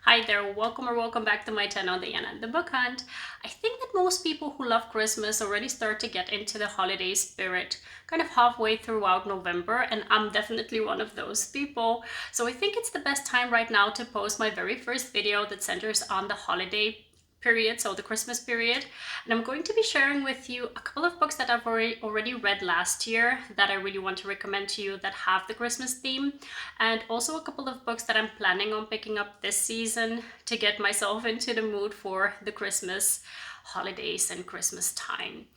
Hi there, welcome or welcome back to my channel, Diana and the Book Hunt. I think that most people who love Christmas already start to get into the holiday spirit kind of halfway throughout November, and I'm definitely one of those people. So I think it's the best time right now to post my very first video that centers on the holiday period, so the Christmas period. And I'm going to be sharing with you a couple of books that I've already read last year that I really want to recommend to you that have the Christmas theme, and also a couple of books that I'm planning on picking up this season to get myself into the mood for the Christmas holidays and Christmas time.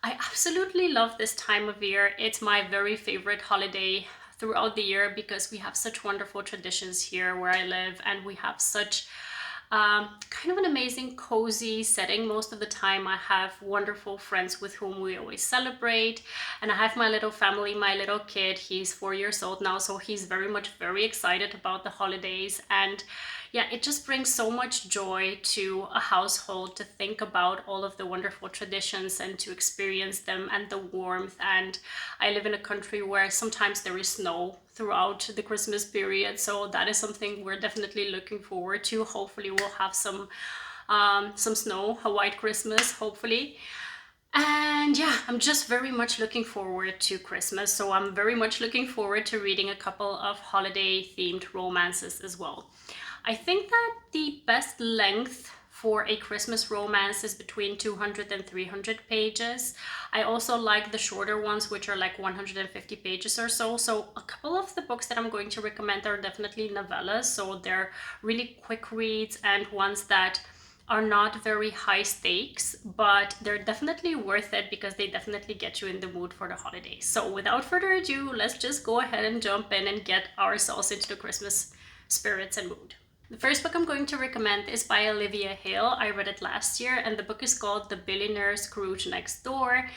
I absolutely love this time of year. It's my very favorite holiday throughout the year because we have such wonderful traditions here where I live, and we have such kind of an amazing cozy setting. Most of the time I have wonderful friends with whom we always celebrate, and I have my little family, my little kid. He's 4 years old now, so he's very excited about the holidays. And yeah, it just brings so much joy to a household to think about all of the wonderful traditions and to experience them, and the warmth. And I live in a country where sometimes there is snow throughout the Christmas period, so that is something we're definitely looking forward to. Hopefully we'll have some snow, a white Christmas, hopefully. And yeah, I'm just very much looking forward to Christmas, so I'm very much looking forward to reading a couple of holiday themed romances as well. I think that the best length for a Christmas romance is between 200 and 300 pages. I also like the shorter ones, which are like 150 pages or so. So a couple of the books that I'm going to recommend are definitely novellas. So they're really quick reads and ones that are not very high stakes, but they're definitely worth it because they definitely get you in the mood for the holidays. So without further ado, let's just go ahead and jump in and get ourselves into the Christmas spirits and mood. The first book I'm going to recommend is by Olivia Hayle. I read it last year, and the book is called The Billionaire, Scrooge Next Door.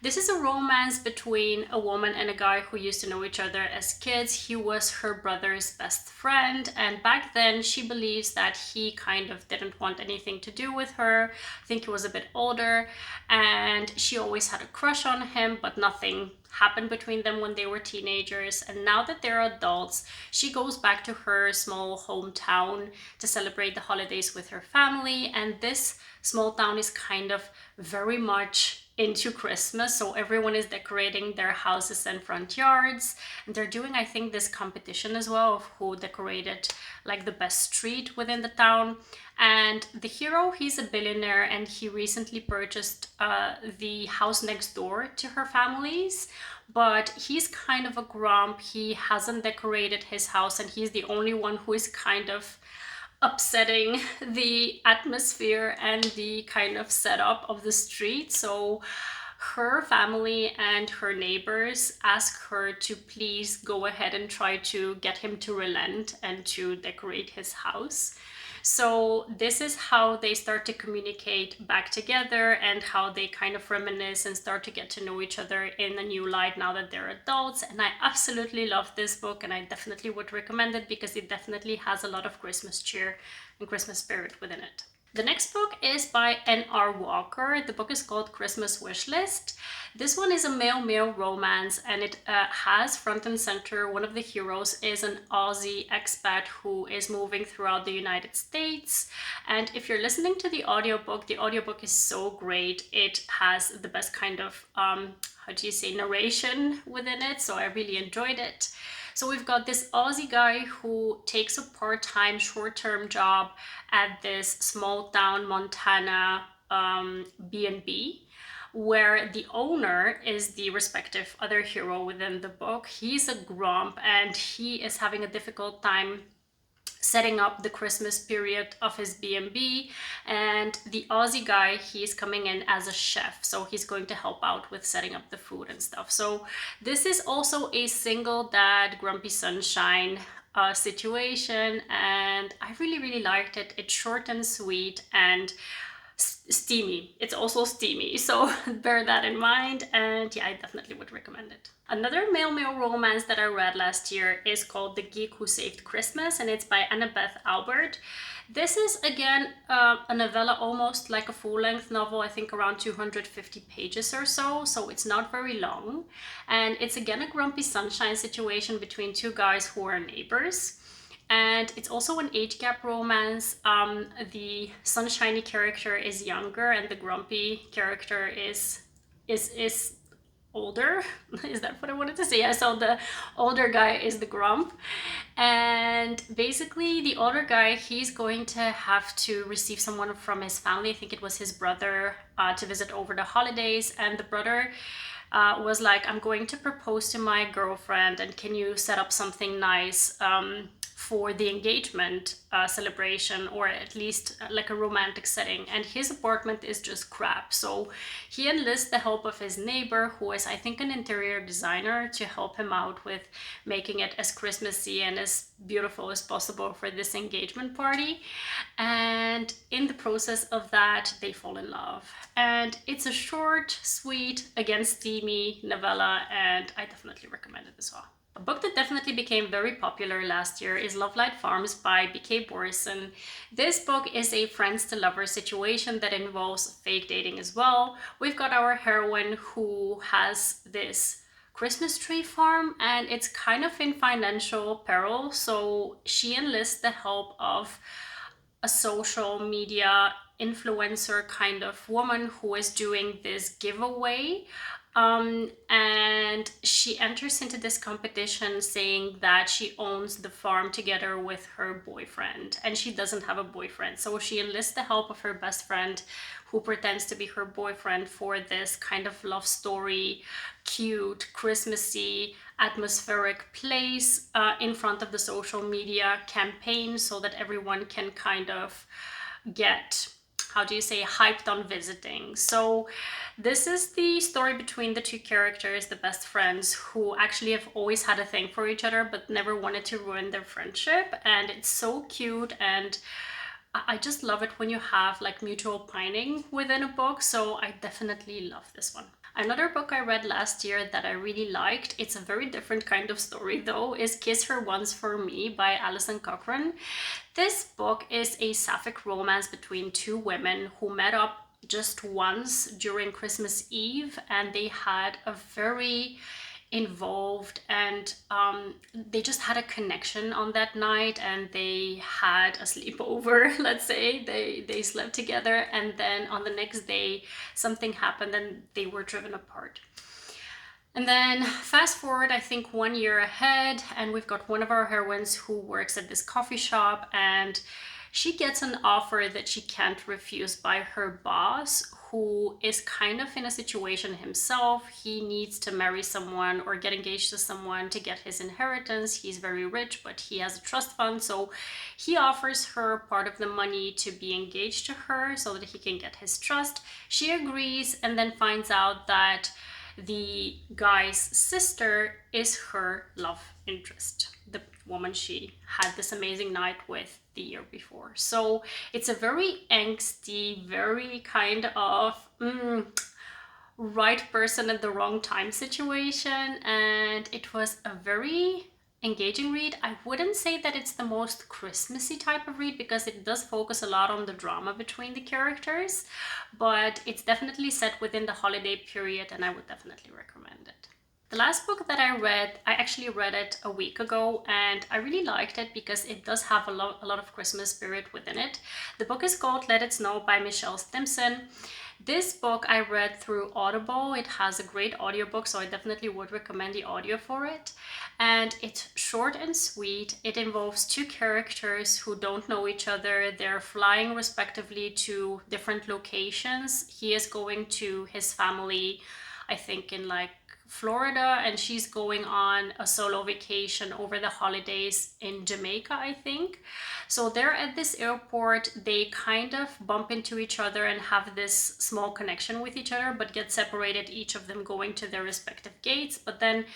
This is a romance between a woman and a guy who used to know each other as kids. He was her brother's best friend, and back then she believes that he kind of didn't want anything to do with her. I think he was a bit older, and she always had a crush on him, but nothing happened between them when they were teenagers. And now that they're adults, she goes back to her small hometown to celebrate the holidays with her family. And this small town is kind of very much into Christmas, so everyone is decorating their houses and front yards, and they're doing, I think, this competition as well of who decorated like the best street within the town. And the hero, he's a billionaire, and he recently purchased the house next door to her family's, but he's kind of a grump. He hasn't decorated his house, and he's the only one who is kind of upsetting the atmosphere and the kind of setup of the street. So her family and her neighbors ask her to please go ahead and try to get him to relent and to decorate his house. So this is how they start to communicate back together, and how they kind of reminisce and start to get to know each other in a new light now that they're adults. And I absolutely love this book, and I definitely would recommend it because it definitely has a lot of Christmas cheer and Christmas spirit within it. The next book is by N.R. Walker. The book is called Christmas Wishlist. This one is a male-male romance, and it has front and center, one of the heroes is an Aussie expat who is moving throughout the United States. And if you're listening to the audiobook is so great. It has the best kind of, narration within it, so I really enjoyed it. So we've got this Aussie guy who takes a part-time, short-term job at this small town Montana B&B, where the owner is the respective other hero within the book. He's a grump, and he is having a difficult time setting up the Christmas period of his B&B. And the Aussie guy, he's coming in as a chef, so he's going to help out with setting up the food and stuff. So this is also a single dad grumpy sunshine situation, and I really liked it. It's short and sweet and steamy. It's also steamy, so bear that in mind. And yeah, I definitely would recommend it. Another male-male romance that I read last year is called The Geek Who Saved Christmas, and it's by Annabeth Albert. This is again a novella, almost like a full-length novel, I think around 250 pages or so, so it's not very long. And it's again a grumpy sunshine situation between two guys who are neighbors. And it's also an age gap romance. The sunshiny character is younger and the grumpy character is older. Is that what I wanted to say? Yeah, so the older guy is the grump. And basically the older guy, he's going to have to receive someone from his family, I think it was his brother, to visit over the holidays. And the brother was like, I'm going to propose to my girlfriend, and can you set up something nice for the engagement celebration, or at least like a romantic setting. And his apartment is just crap, so he enlists the help of his neighbor, who is I think an interior designer, to help him out with making it as Christmassy and as beautiful as possible for this engagement party. And in the process of that, they fall in love. And it's a short, sweet, again steamy novella, and I definitely recommend it as well. A book that definitely became very popular last year is Lovelight Farms by B.K. Borison. This book is a friends to lovers situation that involves fake dating as well. We've got our heroine who has this Christmas tree farm, and it's kind of in financial peril, so she enlists the help of a social media influencer kind of woman who is doing this giveaway. And she enters into this competition saying that she owns the farm together with her boyfriend, and she doesn't have a boyfriend. So she enlists the help of her best friend, who pretends to be her boyfriend, for this kind of love story, cute, Christmassy, atmospheric place in front of the social media campaign, so that everyone can kind of get, how do you say, hyped on visiting. So this is the story between the two characters, the best friends, who actually have always had a thing for each other but never wanted to ruin their friendship. And it's so cute, and I just love it when you have like mutual pining within a book. So I definitely love this one. Another book I read last year that I really liked, it's a very different kind of story though, is Kiss Her Once for Me by Alison Cochrun. This book is a sapphic romance between two women who met up just once during Christmas Eve, and they had a very involved and they just had a connection on that night, and they had a sleepover. Let's say they slept together, and then on the next day something happened and they were driven apart. And then fast forward, I think 1 year ahead, and we've got one of our heroines who works at this coffee shop, and she gets an offer that she can't refuse by her boss, who is kind of in a situation himself. He needs to marry someone or get engaged to someone to get his inheritance. He's very rich, but he has a trust fund, so he offers her part of the money to be engaged to her so that he can get his trust. She agrees, and then finds out that the guy's sister is her love interest, the woman she had this amazing night with the year before. So it's a very angsty, very kind of right person at the wrong time situation, and it was a very engaging read. I wouldn't say that it's the most Christmassy type of read, because it does focus a lot on the drama between the characters, but it's definitely set within the holiday period, and I would definitely recommend it. The last book that I read, I actually read it a week ago, and I really liked it because it does have a lot of Christmas spirit within it. The book is called Let It Snow by Michelle Stimpson. This book I read through Audible. It has a great audiobook, so I definitely would recommend the audio for it. And it's short and sweet. It involves two characters who don't know each other. They're flying respectively to different locations. He is going to his family, I think in like Florida, and she's going on a solo vacation over the holidays in Jamaica, I think. So they're at this airport, they kind of bump into each other and have this small connection with each other, but get separated, each of them going to their respective gates. But then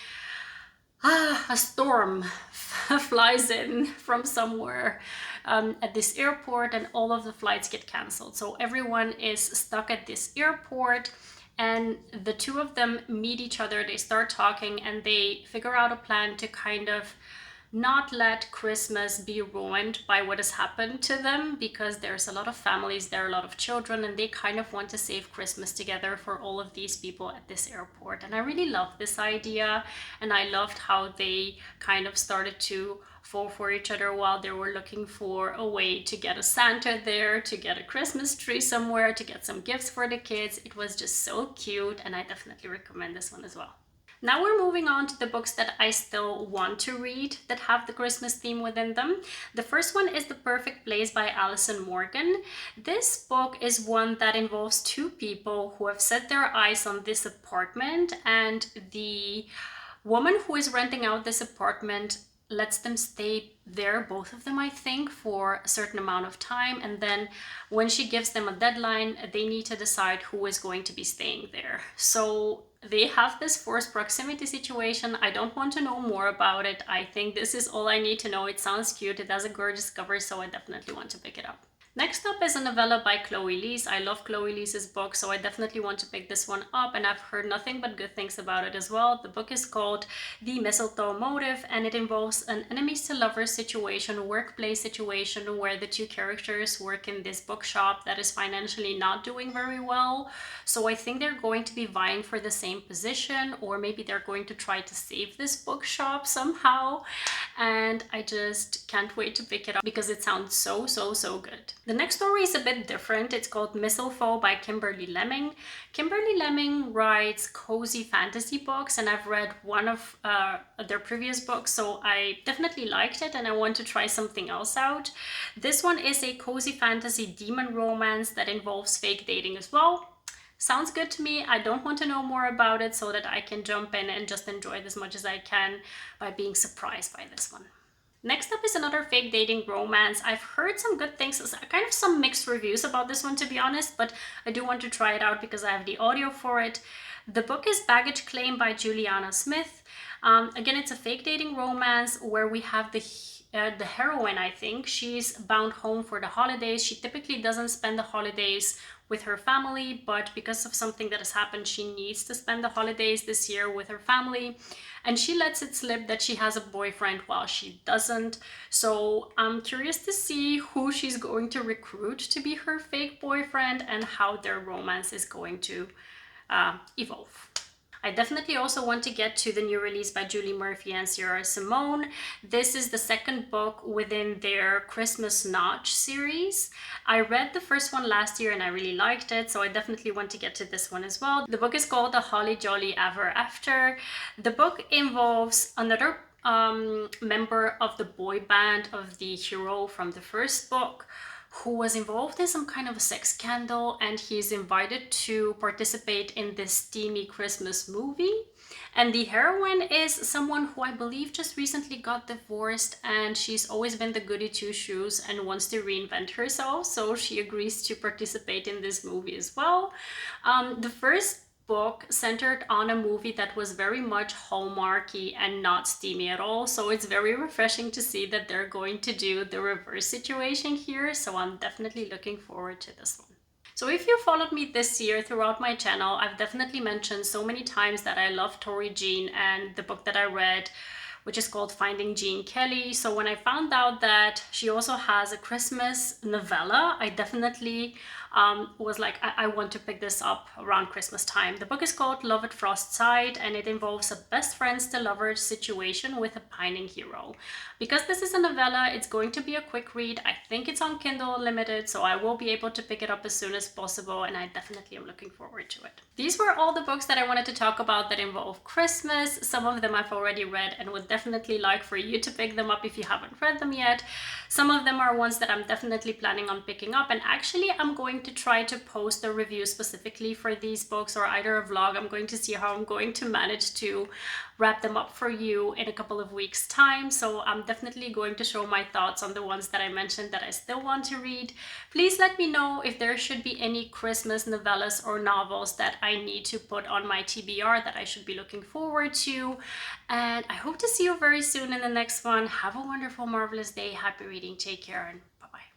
a storm flies in from somewhere at this airport, and all of the flights get cancelled. So everyone is stuck at this airport, and the two of them meet each other, they start talking, and they figure out a plan to kind of not let Christmas be ruined by what has happened to them, because there's a lot of families there, a lot of children, and they kind of want to save Christmas together for all of these people at this airport. And I really loved this idea, and I loved how they kind of started to fall for each other while they were looking for a way to get a Santa there, to get a Christmas tree somewhere, to get some gifts for the kids. It was just so cute, and I definitely recommend this one as well. Now we're moving on to the books that I still want to read that have the Christmas theme within them. The first one is The Perfect Place by Alison Morgan. This book is one that involves two people who have set their eyes on this apartment, and the woman who is renting out this apartment lets them stay there, both of them I think, for a certain amount of time, and then when she gives them a deadline, they need to decide who is going to be staying there. So they have this forced proximity situation. I don't want to know more about it. I think this is all I need to know. It sounds cute, it has a gorgeous cover, so I definitely want to pick it up. Next up is a novella by Chloe Liese. I love Chloe Liese's book, so I definitely want to pick this one up, and I've heard nothing but good things about it as well. The book is called The Mistletoe Motive, and it involves an enemies to lovers situation, workplace situation, where the two characters work in this bookshop that is financially not doing very well. So I think they're going to be vying for the same position, or maybe they're going to try to save this bookshop somehow. And I just can't wait to pick it up because it sounds so good. The next story is a bit different. It's called Mistlefoe by Kimberly Lemming. Kimberly Lemming writes cozy fantasy books, and I've read one of their previous books, so I definitely liked it and I want to try something else out. This one is a cozy fantasy demon romance that involves fake dating as well. Sounds good to me. I don't want to know more about it so that I can jump in and just enjoy it as much as I can by being surprised by this one. Next up is another fake dating romance. I've heard some good things, kind of some mixed reviews about this one to be honest, but I do want to try it out because I have the audio for it. The book is Baggage Claim by Juliana Smith. Again, it's a fake dating romance where we have the heroine, I think. She's bound home for the holidays. She typically doesn't spend the holidays with her family, but because of something that has happened, she needs to spend the holidays this year with her family. And she lets it slip that she has a boyfriend while she doesn't. So I'm curious to see who she's going to recruit to be her fake boyfriend and how their romance is going to evolve. I definitely also want to get to the new release by Julie Murphy and Sierra Simone. This is the second book within their Christmas Notch series. I read the first one last year and I really liked it, so I definitely want to get to this one as well. The book is called A Holly Jolly Ever After. The book involves another member of the boy band of the hero from the first book, who was involved in some kind of a sex scandal, and he's invited to participate in this steamy Christmas movie. And the heroine is someone who I believe just recently got divorced, and she's always been the goody two-shoes and wants to reinvent herself, so she agrees to participate in this movie as well. The first book centered on a movie that was very much hallmarky and not steamy at all, so it's very refreshing to see that they're going to do the reverse situation here, so I'm definitely looking forward to this one. So if you followed me this year throughout my channel, I've definitely mentioned so many times that I love Torie Jean and the book that I read, which is called Finding Jean Kelly. So when I found out that she also has a Christmas novella, I definitely was like, I want to pick this up around Christmas time. The book is called Love at Frost Sight, and it involves a best friends to lovers situation with a pining hero. Because this is a novella, it's going to be a quick read. I think it's on Kindle Unlimited, so I will be able to pick it up as soon as possible, and I definitely am looking forward to it. These were all the books that I wanted to talk about that involve Christmas. Some of them I've already read and would definitely like for you to pick them up if you haven't read them yet. Some of them are ones that I'm definitely planning on picking up, and actually I'm going to try to post a review specifically for these books, or either a vlog. I'm going to see how I'm going to manage to wrap them up for you in a couple of weeks time. So I'm definitely going to show my thoughts on the ones that I mentioned that I still want to read. Please let me know if there should be any Christmas novellas or novels that I need to put on my TBR that I should be looking forward to. And I hope to see you very soon in the next one. Have a wonderful, marvelous day. Happy reading. Take care, and bye-bye.